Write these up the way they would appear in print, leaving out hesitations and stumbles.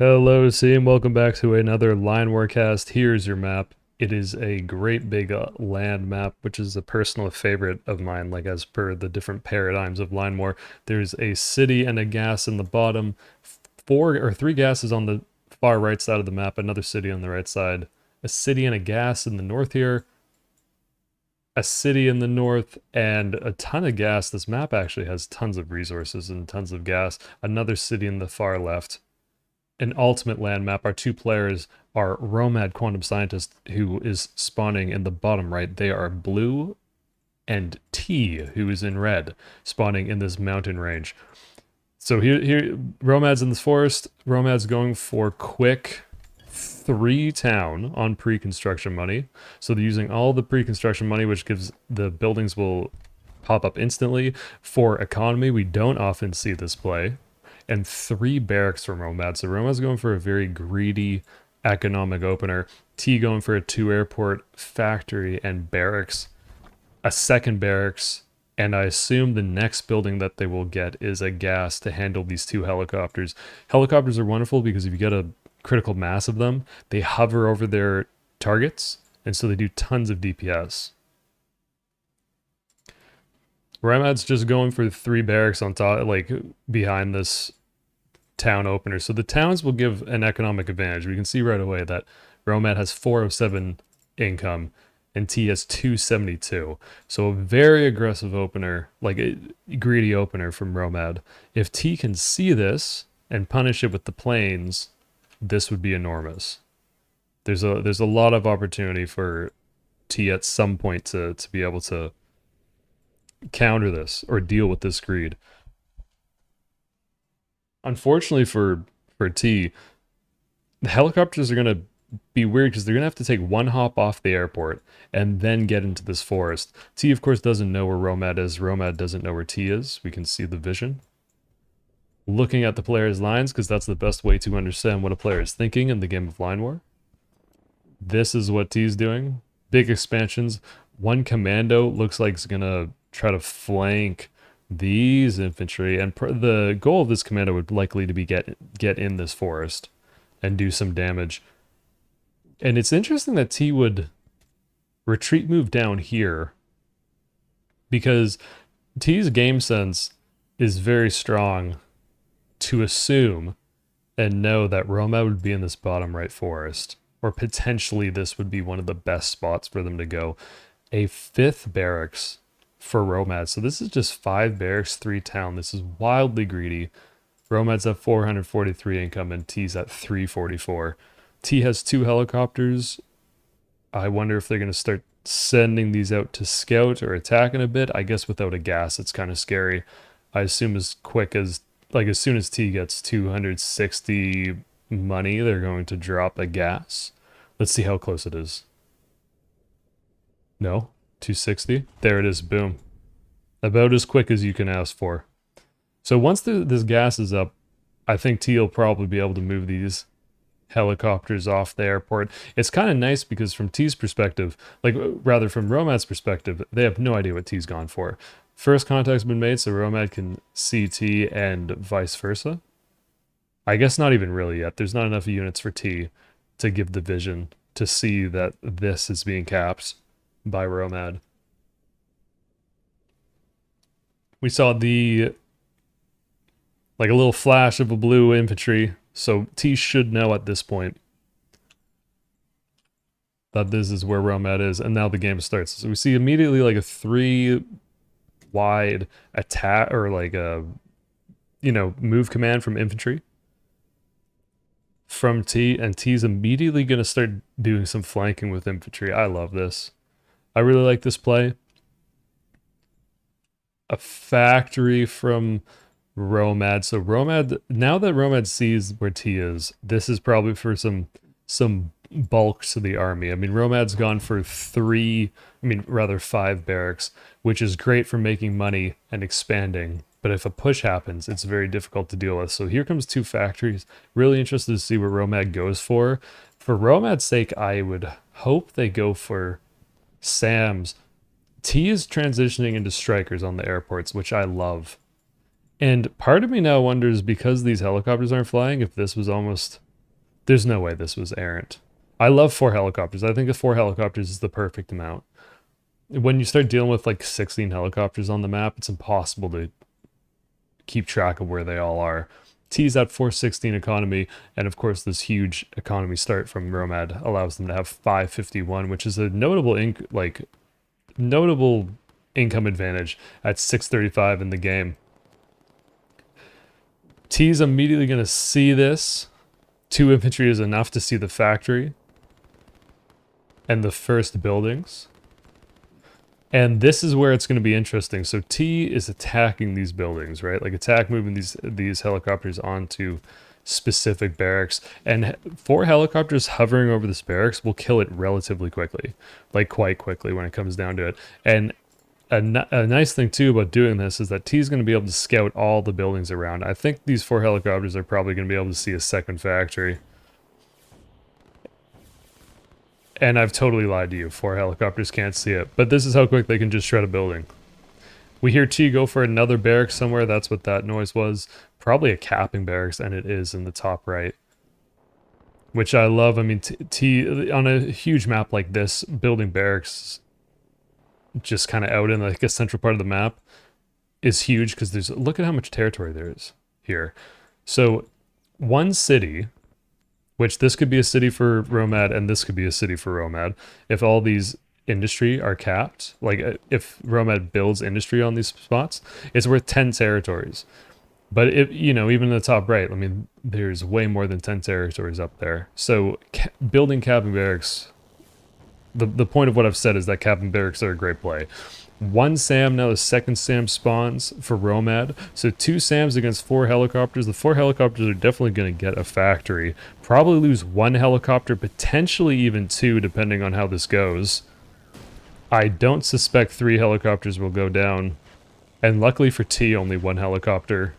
Hello, team. Welcome back to another Line Warcast. Here's your map. It is a great big land map, which is a personal favorite of mine. Like as per the different paradigms of Line War, there's a city and a gas in the bottom, four or three gases on the far right side of the map, another city on the right side, a city and a gas in the north here, a city in the north, and a ton of gas. This map actually has tons of resources and tons of gas. Another city in the far left. An ultimate land map. Our two players are Romad Quantum Scientist, who is spawning in the bottom right. They are blue, and T, who is in red, spawning in this mountain range. So here Romad's in this forest. Romad's going for quick 3 town on pre-construction money. So they're using all the pre-construction money, which gives the buildings will pop up instantly. For economy, we don't often see this play. And 3 barracks from Romad. So Romad's going for a very greedy economic opener. T going for a 2 airport, factory, and barracks. A second barracks, and I assume the next building that they will get is a gas to handle these 2 helicopters. Helicopters are wonderful because if you get a critical mass of them, they hover over their targets, and so they do tons of DPS. Ramad's just going for 3 barracks on top, like behind this town opener. So the towns will give an economic advantage. We can see right away that Romad has 407 income and T has 272. So a very aggressive opener, like a greedy opener from Romad. If T can see this and punish it with the planes, this would be enormous. There's a lot of opportunity for T at some point to be able to counter this or deal with this greed. Unfortunately for T, the helicopters are going to be weird because they're going to have to take 1 hop off the airport and then get into this forest. T, of course, doesn't know where Romad is. Romad doesn't know where T is. We can see the vision. Looking at the player's lines, because that's the best way to understand what a player is thinking in the game of Line War. This is what T's doing. Big expansions. 1 commando looks like it's going to try to flank these infantry, and the goal of this commando would likely to be get in this forest and do some damage. And it's interesting that T would retreat move down here because T's game sense is very strong to assume and know that Roma would be in this bottom right forest, or potentially this would be one of the best spots for them to go. A 5th barracks for Romad. So this is just 5 barracks, 3 town. This is wildly greedy. Romad's at 443 income and T's at 344. T has 2 helicopters. I wonder if they're going to start sending these out to scout or attacking a bit. I guess without a gas, it's kind of scary. I assume as soon as T gets 260 money, they're going to drop a gas. Let's see how close it is. No, 260. There it is. Boom. About as quick as you can ask for. So once this gas is up, I think T will probably be able to move these helicopters off the airport. It's kind of nice because from T's perspective, rather from Romad's perspective, they have no idea what T's gone for. First contact's been made, so Romad can see T and vice versa. I guess not even really yet. There's not enough units for T to give the vision to see that this is being capped by Romad. We saw a little flash of a blue infantry, so T should know at this point that this is where Romad is, and now the game starts. So we see immediately like a 3 wide attack, or like a move command from infantry from T, and T's immediately going to start doing some flanking with infantry. I love this. I really like this play. A factory from Romad. So Romad, now that Romad sees where T is, this is probably for some bulk to the army. I mean, Romad's gone for 5 barracks, which is great for making money and expanding. But if a push happens, it's very difficult to deal with. So here comes 2 factories. Really interested to see what Romad goes for. For Romad's sake, I would hope they go for SAMs. T is transitioning into strikers on the airports, which I love. And part of me now wonders, because these helicopters aren't flying, if this was almost There's no way this was errant. I love 4 helicopters. I think the 4 helicopters is the perfect amount. When you start dealing with like 16 helicopters on the map, it's impossible to keep track of where they all are. T's at 416 economy, and of course this huge economy start from Romad allows them to have 551, which is a notable notable income advantage at 635 in the game. T's immediately going to see this. 2 infantry is enough to see the factory and the first buildings. And this is where it's going to be interesting. So T is attacking these buildings, right? Like moving these helicopters onto specific barracks. And 4 helicopters hovering over this barracks will kill it relatively quickly. Like quite quickly when it comes down to it. And a nice thing too about doing this is that T is going to be able to scout all the buildings around. I think these 4 helicopters are probably going to be able to see a second factory. And I've totally lied to you. 4 helicopters can't see it. But this is how quick they can just shred a building. We hear T go for another barracks somewhere. That's what that noise was. Probably a capping barracks, and it is in the top right. Which I love. I mean, T on a huge map like this, building barracks just kind of out in like a central part of the map is huge because there's, look at how much territory there is here. So one city, which this could be a city for Romad and this could be a city for Romad, if all these industry are capped, like if Romad builds industry on these spots, it's worth 10 territories. But if, you know, even in the top right, I mean, there's way more than 10 territories up there. So building capping barracks, the point of what I've said is that capping barracks are a great play. 1 SAM, now the second SAM spawns for Romad. So 2 SAMs against 4 helicopters. The 4 helicopters are definitely going to get a factory. Probably lose 1 helicopter, potentially even 2, depending on how this goes. I don't suspect 3 helicopters will go down. And luckily for T, only 1 helicopter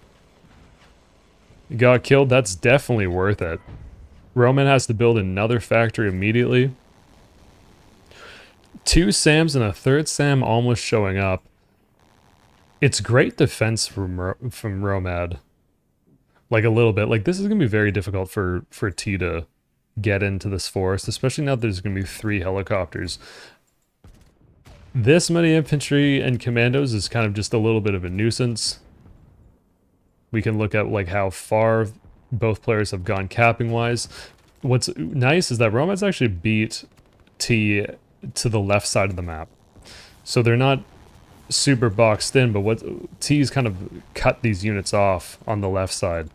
got killed. That's definitely worth it. Roman has to build another factory immediately. 2 SAMs and a 3rd SAM almost showing up. It's great defense from Romad. Like a little bit. Like this is going to be very difficult for T to get into this forest, especially now that there's going to be 3 helicopters. This many infantry and commandos is kind of just a little bit of a nuisance. We can look at like how far both players have gone capping wise. What's nice is that Romad's actually beat T to the left side of the map. So they're not super boxed in, but what T's kind of cut these units off on the left side.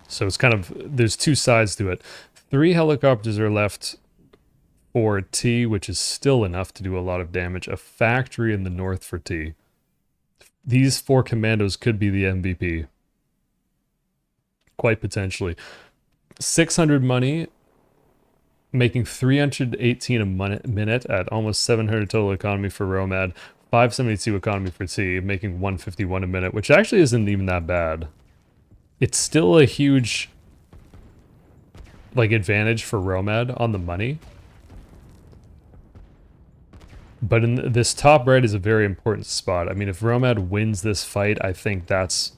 So it's kind of, there's 2 sides to it. 3 helicopters are left for T, which is still enough to do a lot of damage. A factory in the north for T. These 4 commandos could be the MVP. Quite potentially. 600 money, making 318 a minute at almost 700 total economy for Romad, 572 economy for T, making 151 a minute, which actually isn't even that bad. It's still a huge like advantage for Romad on the money. But in this top right is a very important spot. I mean, if Romad wins this fight, I think that's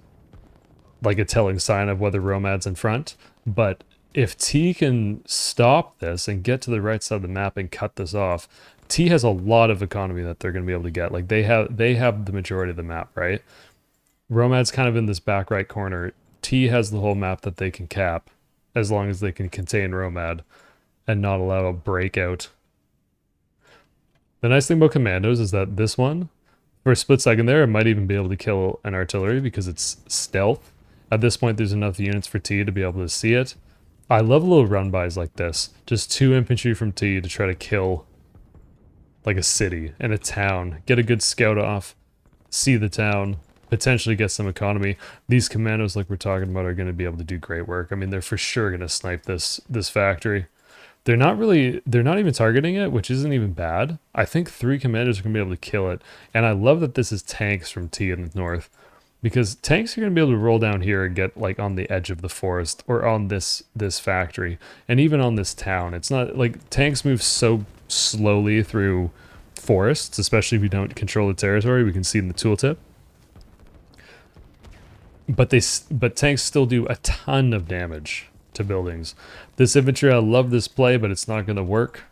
like a telling sign of whether Romad's in front. But if T can stop this and get to the right side of the map and cut this off, T has a lot of economy that they're going to be able to get. Like they have the majority of the map, right? Romad's kind of in this back right corner. T has the whole map that they can cap as long as they can contain Romad and not allow a breakout. The nice thing about commandos is that this one, for a split second there, it might even be able to kill an artillery because it's stealth. At this point, there's enough units for T to be able to see it. I love little run-bys like this. Just 2 infantry from T to try to kill like a city and a town. Get a good scout off, see the town, potentially get some economy. These commandos like we're talking about are going to be able to do great work. I mean, they're for sure going to snipe this factory. They're not even targeting it, which isn't even bad. I think 3 commandos are going to be able to kill it. And I love that this is tanks from T in the north. Because tanks are going to be able to roll down here and get like on the edge of the forest or on this factory and even on this town. It's not like tanks move so slowly through forests, especially if you don't control the territory. We can see in the tooltip. But tanks still do a ton of damage. to buildings. This infantry, I love this play, but it's not going to work.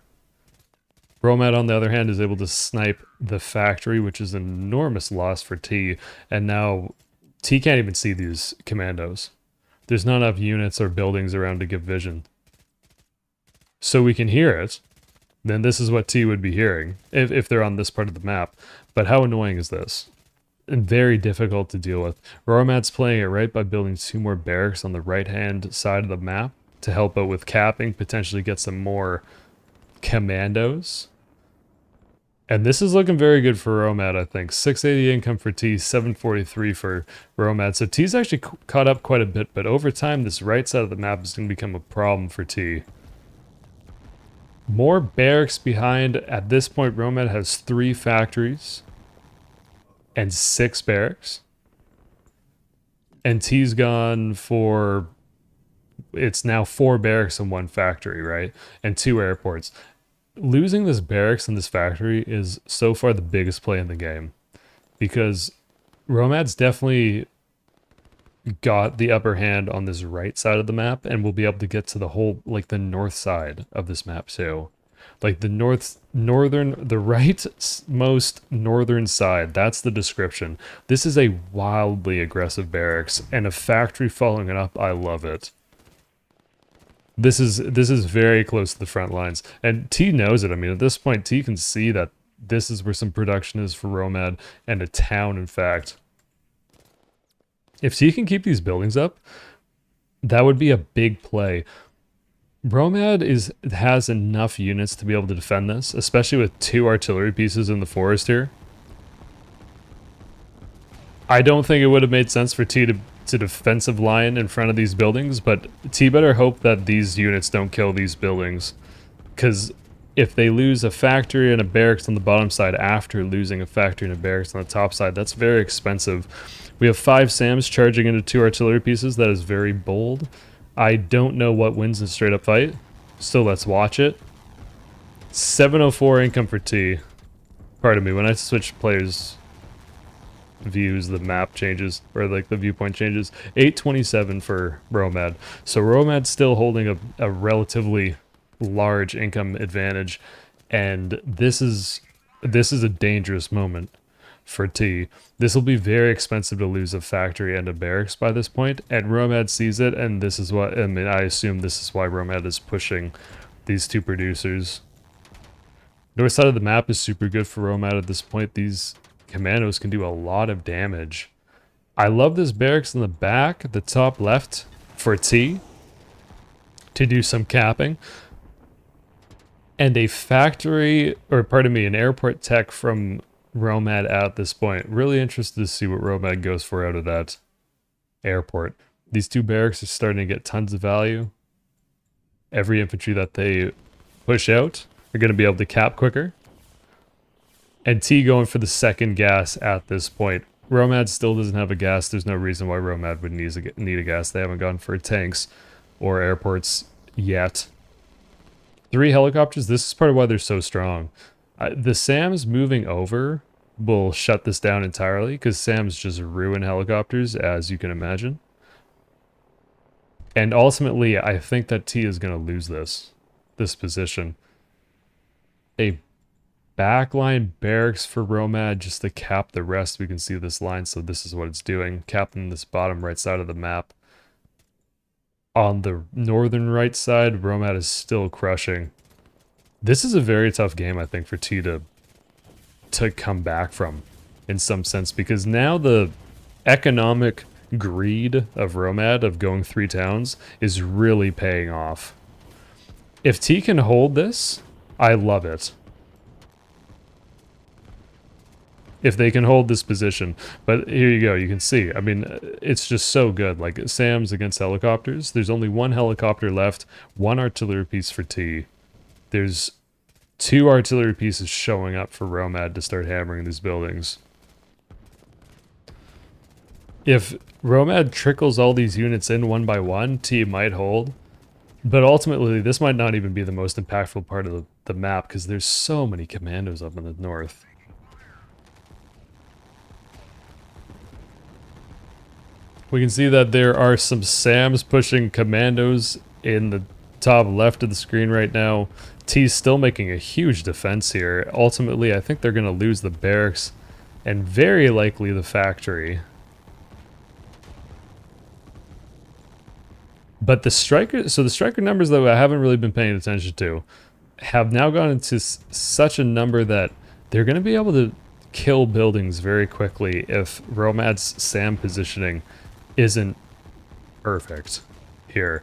Romad, on the other hand, is able to snipe the factory, which is an enormous loss for T. And now T can't even see these commandos. There's not enough units or buildings around to give vision. So we can hear it. Then this is what T would be hearing if they're on this part of the map. But how annoying is this? And very difficult to deal with. Romad's playing it right by building 2 more barracks on the right-hand side of the map to help out with capping, potentially get some more commandos. And this is looking very good for Romad, I think. 680 income for T, 743 for Romad. So T's actually caught up quite a bit, but over time, this right side of the map is going to become a problem for T. More barracks behind. At this point, Romad has 3 factories and 6 barracks. And T's gone for... It's now 4 barracks and 1 factory, right? And 2 airports. Losing this barracks and this factory is so far the biggest play in the game, because Romad's definitely got the upper hand on this right side of the map and will be able to get to the whole, like the north side of this map too. Like the the rightmost northern side, that's the description. This is a wildly aggressive barracks and a factory following it up. I love it. This is very close to the front lines, and T knows it. I mean, at this point, T can see that this is where some production is for Romad, and a town, in fact. If T can keep these buildings up, that would be a big play. Romad has enough units to be able to defend this, especially with 2 artillery pieces in the forest here. I don't think it would have made sense for T to defensive line in front of these buildings, but T better hope that these units don't kill these buildings, because if they lose a factory and a barracks on the bottom side after losing a factory and a barracks on the top side, that's very expensive. We have 5 SAMs charging into 2 artillery pieces. That is very bold. I don't know what wins in straight up fight, so let's watch it. 704 income for T. Pardon me, when I switch players views, the map changes, or like the viewpoint changes. 827 for Romad. So Romad's still holding a relatively large income advantage, and this is a dangerous moment for T. This will be very expensive to lose a factory and a barracks by this point, and Romad sees it, and this is what, I mean, I assume this is why Romad is pushing these 2 producers. North side of the map is super good for Romad at this point. These commandos can do a lot of damage. I love this barracks in the back, the top left, for T to do some capping. And a factory, or pardon me, an airport tech from Romad at this point. Really interested to see what Romad goes for out of that airport. These 2 barracks are starting to get tons of value. Every infantry that they push out are going to be able to cap quicker. And T going for the second gas at this point. Romad still doesn't have a gas. There's no reason why Romad would need a gas. They haven't gone for tanks or airports yet. 3 helicopters. This is part of why they're so strong. The SAMs moving over will shut this down entirely, because SAMs just ruin helicopters, as you can imagine. And ultimately, I think that T is going to lose this position. A backline barracks for Romad just to cap the rest. We can see this line, so this is what it's doing, capping this bottom right side of the map. On the northern right side, Romad is still crushing. This is a very tough game, I think, for T to come back from, in some sense, because now the economic greed of Romad of going 3 towns is really paying off. If T can hold this, I love it. If they can hold this position. But here you go, you can see. I mean, it's just so good. Like, SAMs against helicopters. There's only 1 helicopter left, 1 artillery piece for T. There's 2 artillery pieces showing up for Romad to start hammering these buildings. If Romad trickles all these units in 1 by 1, T might hold. But ultimately, this might not even be the most impactful part of the map, because there's so many commandos up in the north. We can see that there are some SAMs pushing commandos in the top left of the screen right now. T's still making a huge defense here. Ultimately, I think they're going to lose the barracks and very likely the factory. But the striker numbers that I haven't really been paying attention to have now gone into such a number that they're going to be able to kill buildings very quickly if Romad's SAM positioning isn't perfect here.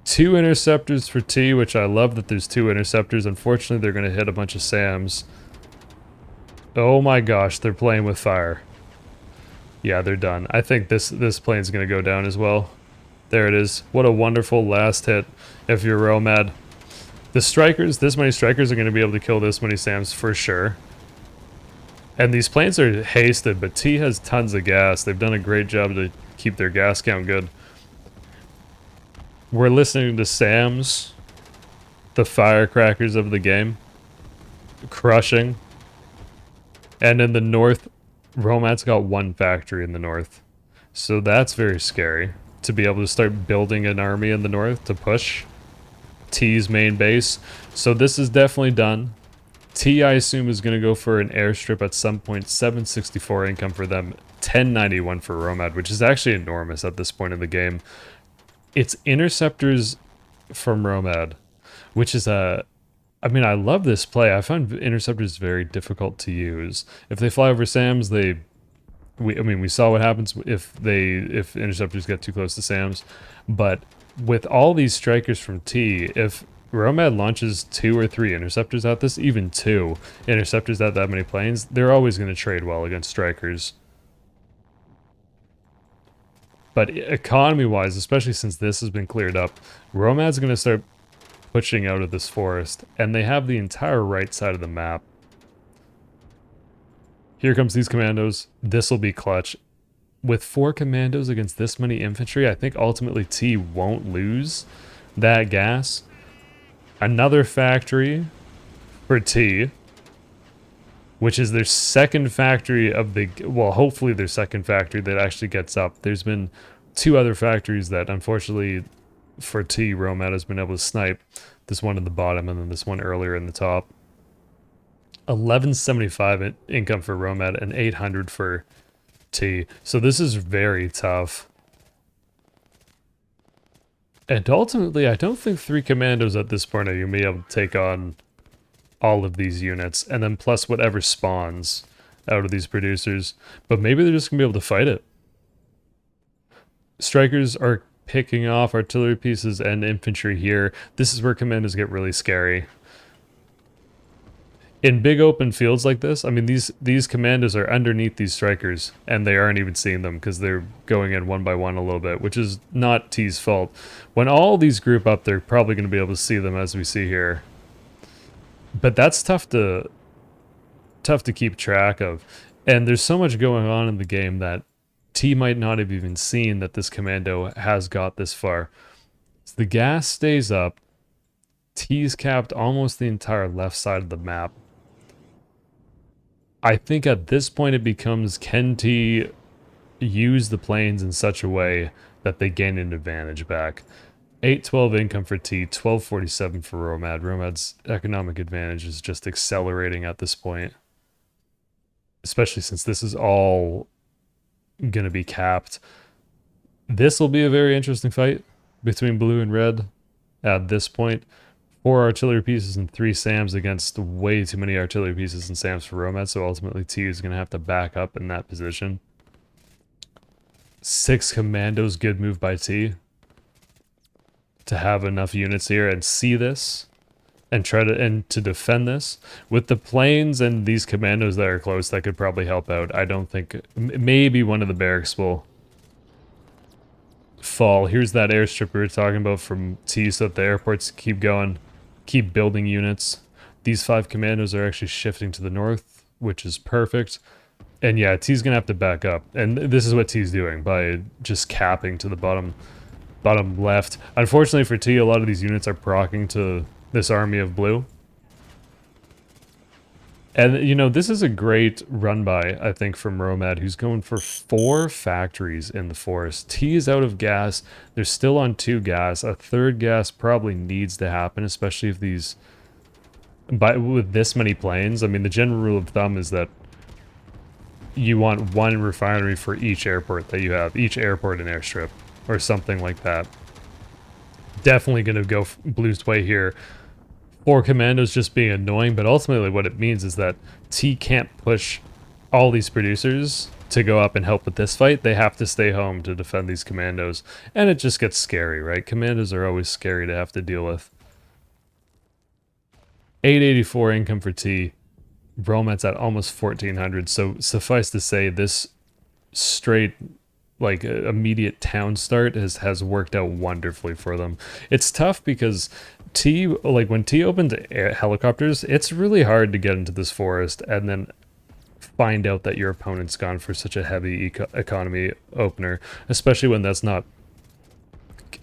2 interceptors for T, which I love that there's 2 interceptors. Unfortunately, they're going to hit a bunch of SAMs. Oh my gosh, they're playing with fire. Yeah, they're done. I think this plane's going to go down as well. There it is. What a wonderful last hit if you're Romad. The strikers, this many strikers are going to be able to kill this many SAMs for sure. And these planes are hasted, but T has tons of gas. They've done a great job to keep their gas count good. We're listening to SAMs, the firecrackers of the game, crushing. And in the north, Romad's got 1 factory in the north. So that's very scary to be able to start building an army in the north to push T's main base. So this is definitely done. T, I assume, is going to go for an airstrip at some point. 764 income for them, 1091 for Romad, which is actually enormous at this point in the game. It's interceptors from Romad, which is a... I mean, I love this play. I find interceptors very difficult to use. If they fly over SAMs, we saw what happens if interceptors get too close to SAMs. But with all these strikers from T, if Romad launches 2 or 3 interceptors at this, even 2 interceptors at that many planes, they're always going to trade well against strikers. But economy-wise, especially since this has been cleared up, Romad's going to start pushing out of this forest, and they have the entire right side of the map. Here comes these commandos. This will be clutch. With 4 commandos against this many infantry, I think ultimately T won't lose that gas. Another factory for T, which is their second factory of the... Well, hopefully their second factory that actually gets up. There's been 2 other factories that, unfortunately, for T, Romad has been able to snipe. This one at the bottom and then this one earlier in the top. 1175 income for Romad and 800 for T. So this is very tough. And ultimately, I don't think 3 commandos at this point are going to be able to take on all of these units. And then plus whatever spawns out of these producers. But maybe they're just going to be able to fight it. Strikers are picking off artillery pieces and infantry here. This is where commandos get really scary. In big open fields like this, I mean, these commandos are underneath these strikers, and they aren't even seeing them because they're going in one by one a little bit, which is not T's fault. When all these group up, they're probably going to be able to see them as we see here. But that's tough to keep track of. And there's so much going on in the game that T might not have even seen that this commando has got this far. So the gas stays up. T's capped almost the entire left side of the map. I think at this point it becomes, can T use the planes in such a way that they gain an advantage back? 812 income for T, 1247 for Romad. Romad's economic advantage is just accelerating at this point. Especially since this is all going to be capped. This will be a very interesting fight between blue and red at this point. 4 artillery pieces and 3 SAMs against way too many artillery pieces and SAMs for Romad, so ultimately T is going to have to back up in that position. 6 commandos, good move by T to have enough units here and see this and try to defend this. With the planes and these commandos that are close, that could probably help out. I don't think... Maybe one of the barracks will fall. Here's that airstrip we were talking about from T, so that the airports keep going. Keep building units. These 5 commandos are actually shifting to the north, which is perfect. And yeah, T's gonna have to back up. And this is what T's doing by just capping to the bottom left. Unfortunately for T, a lot of these units are proccing to this army of blue. And, you know, this is a great run by, I think, from Romad, who's going for 4 factories in the forest. T is out of gas. They're still on 2 gas. A third gas probably needs to happen, especially if these... But with this many planes, I mean, the general rule of thumb is that you want 1 refinery for each airport that you have. Each airport and airstrip, or something like that. Definitely going to go Blue's way here. 4 commandos just being annoying, but ultimately what it means is that T can't push all these producers to go up and help with this fight. They have to stay home to defend these commandos, and it just gets scary, right? Commandos are always scary to have to deal with. 884 income for T. Bromet's at almost 1400, so suffice to say this straight like immediate town start has worked out wonderfully for them. It's tough because T, like when T opened helicopters, it's really hard to get into this forest and then find out that your opponent's gone for such a heavy economy opener, especially when that's not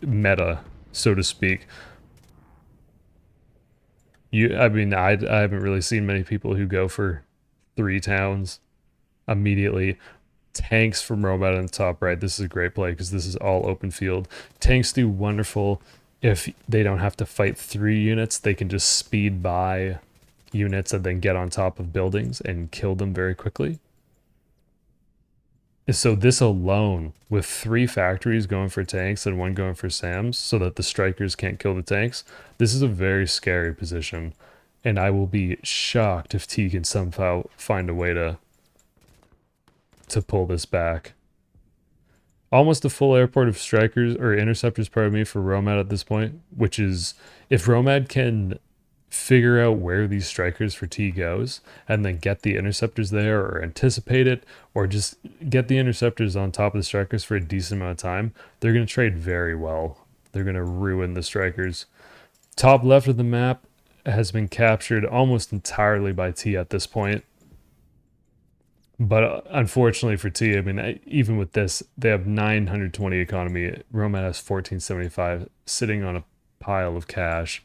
meta, so to speak. I mean, I haven't really seen many people who go for 3 towns immediately. Tanks from Robot on the top right. This is a great play because this is all open field. Tanks do wonderful if they don't have to fight 3 units. They can just speed by units and then get on top of buildings and kill them very quickly. So this alone, with 3 factories going for tanks and 1 going for SAMs so that the strikers can't kill the tanks, this is a very scary position. And I will be shocked if T can somehow find a way to pull this back. Almost a full airport of strikers, or interceptors, pardon me, for Romad at this point, which is, if Romad can figure out where these strikers for T goes, and then get the interceptors there, or anticipate it, or just get the interceptors on top of the strikers for a decent amount of time, they're going to trade very well. They're going to ruin the strikers. Top left of the map has been captured almost entirely by T at this point. But unfortunately for T, I mean, even with this, they have 920 economy. Romad has 1475 sitting on a pile of cash.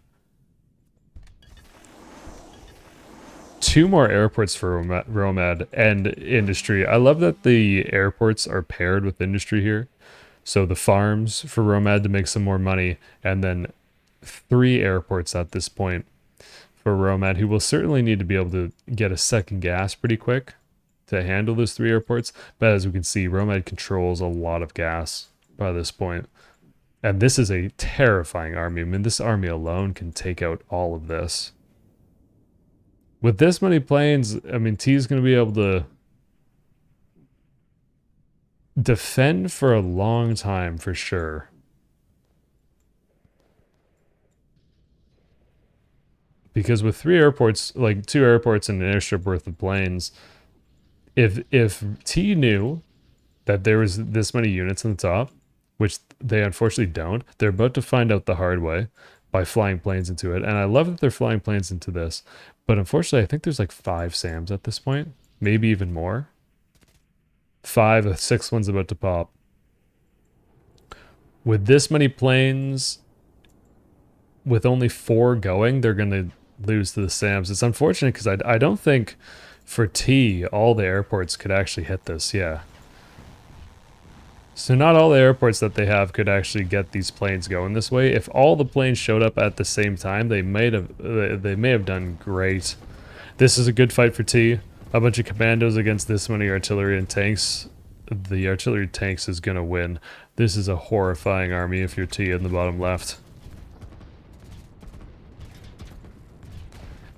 2 more airports for Romad and industry. I love that the airports are paired with industry here. So the farms for Romad to make some more money, and then 3 airports at this point for Romad, who will certainly need to be able to get a second gas pretty quick to handle those 3 airports. But as we can see, Romad controls a lot of gas by this point. And this is a terrifying army. I mean, this army alone can take out all of this. With this many planes, I mean, T is going to be able to defend for a long time for sure. Because with 3 airports, like 2 airports and an airstrip worth of planes, if T knew that there was this many units on the top, which they unfortunately don't, they're about to find out the hard way by flying planes into it. And I love that they're flying planes into this. But unfortunately, I think there's like 5 SAMs at this point. Maybe even more. 5, a 6th one's about to pop. With this many planes, with only 4 going, they're going to lose to the SAMs. It's unfortunate because I don't think for T, all the airports could actually hit this. Yeah. So not all the airports that they have could actually get these planes going this way. If all the planes showed up at the same time, they may have done great. This is a good fight for T. A bunch of commandos against this many artillery and tanks. The artillery tanks is going to win. This is a horrifying army if you're T in the bottom left.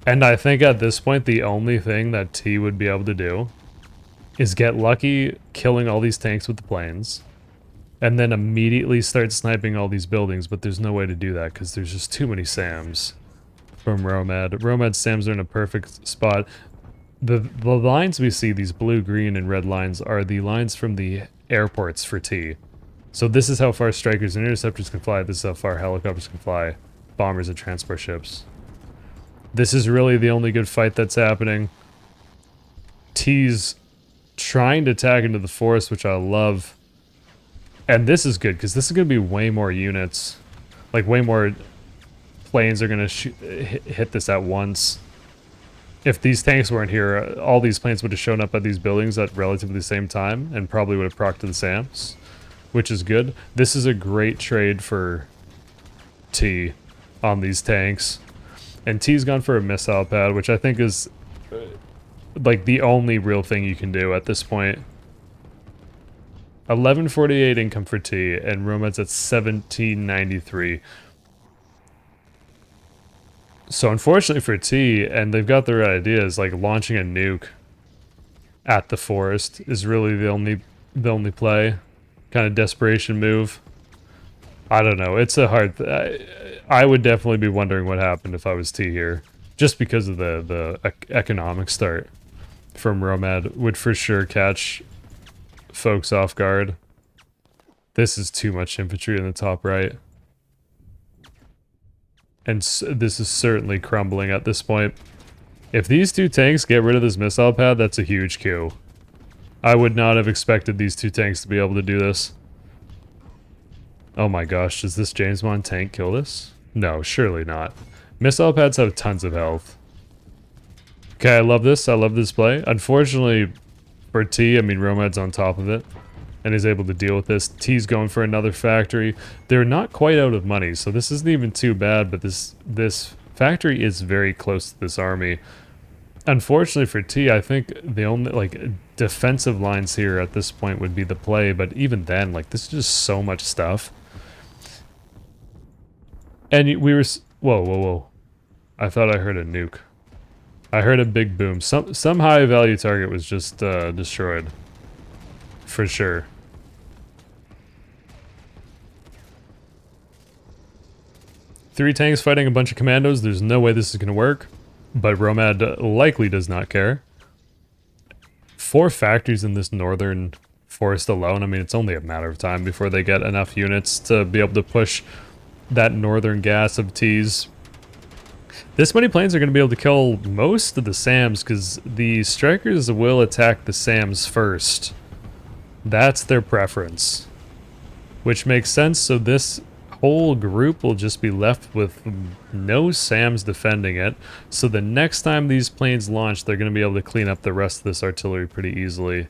And I think at this point, the only thing that T would be able to do is get lucky killing all these tanks with the planes, and then immediately start sniping all these buildings, but there's no way to do that because there's just too many SAMs from Romad. Romad's SAMs are in a perfect spot. The lines we see, these blue, green, and red lines, are the lines from the airports for T. So this is how far strikers and interceptors can fly, this is how far helicopters can fly, bombers and transport ships. This is really the only good fight that's happening. T's trying to tag into the forest, which I love. And this is good, because this is going to be way more units. Like, way more planes are going to hit this at once. if these tanks weren't here, all these planes would have shown up at these buildings at relatively the same time and probably would have procced to the SAMs, which is good. This is a great trade for T on these tanks. And T's gone for a missile pad, which I think is like the only real thing you can do at this point. 1148 income for T, and Romad's at 1793. So unfortunately for T, and they've got the right ideas, like launching a nuke at the forest is really the only play. Kind of desperation move. I don't know. It's a hard... I would definitely be wondering what happened if I was T here. Just because of the economic start from Romad would for sure catch folks off guard. This is too much infantry in the top right. And this is certainly crumbling at this point. If these two tanks get rid of this missile pad, that's a huge coup. I would not have expected these two tanks to be able to do this. Oh my gosh, does this James Bond tank kill this? No, surely not. Missile pads have tons of health. Okay, I love this. I love this play. Unfortunately for T, I mean, Romad's on top of it and is able to deal with this. T's going for another factory. They're not quite out of money, so this isn't even too bad, but this factory is very close to this army. Unfortunately for T, I think the only, like, defensive lines here at this point would be the play, but even then, like, this is just so much stuff. And we were... Whoa, whoa, whoa. I thought I heard a nuke. I heard a big boom. Some high-value target was just destroyed. For sure. Three tanks fighting a bunch of commandos. There's no way this is going to work. But Romad likely does not care. 4 factories in this northern forest alone. I mean, it's only a matter of time before they get enough units to be able to push that northern gas of T's. This many planes are going to be able to kill most of the SAMs because the strikers will attack the SAMs first. That's their preference. Which makes sense, so this whole group will just be left with no SAMs defending it. So the next time these planes launch, they're going to be able to clean up the rest of this artillery pretty easily.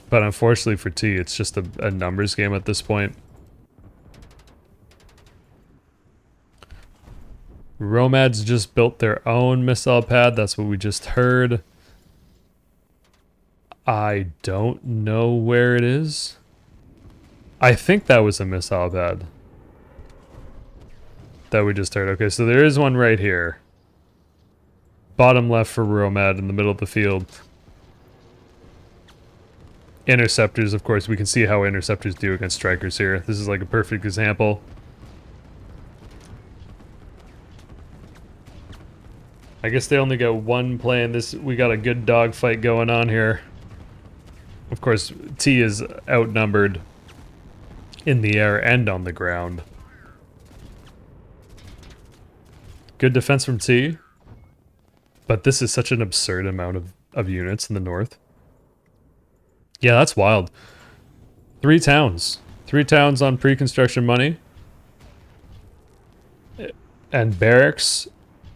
But unfortunately for T, it's just a numbers game at this point. Romad's just built their own missile pad, that's what we just heard. I don't know where it is. I think that was a missile pad that we just heard. Okay, so there is one right here. Bottom left for Romad in the middle of the field. Interceptors, of course, we can see how interceptors do against strikers here. This is like a perfect example. I guess they only got one plane. We got a good dogfight going on here. Of course, T is outnumbered in the air and on the ground. Good defense from T. But this is such an absurd amount of units in the north. Yeah, that's wild. 3 towns. 3 towns on pre-construction money. And barracks.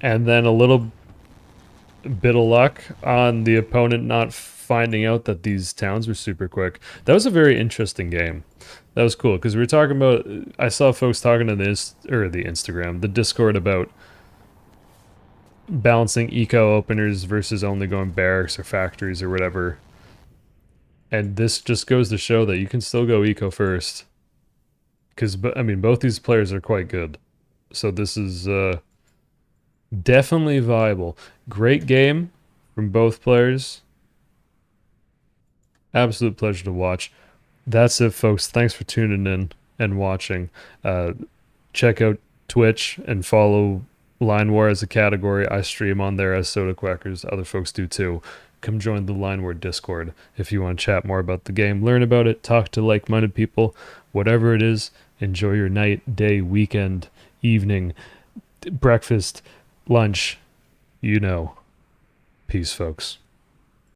And then a little bit of luck on the opponent not finding out that these towns were super quick. That was a very interesting game. That was cool, because we were talking about... I saw folks talking to the Instagram, the Discord, about balancing eco openers versus only going barracks or factories or whatever. And this just goes to show that you can still go eco first. Because, I mean, both these players are quite good. So this is definitely viable. Great game from both players. Absolute pleasure to watch. That's it, folks. Thanks for tuning in and watching. Check out Twitch and follow Line War as a category. I stream on there as SodaQuackers. Other folks do too. Come join the Line War Discord if you want to chat more about the game, learn about it, talk to like-minded people, whatever it is. Enjoy your night, day, weekend, evening, breakfast, lunch. You know. Peace, folks.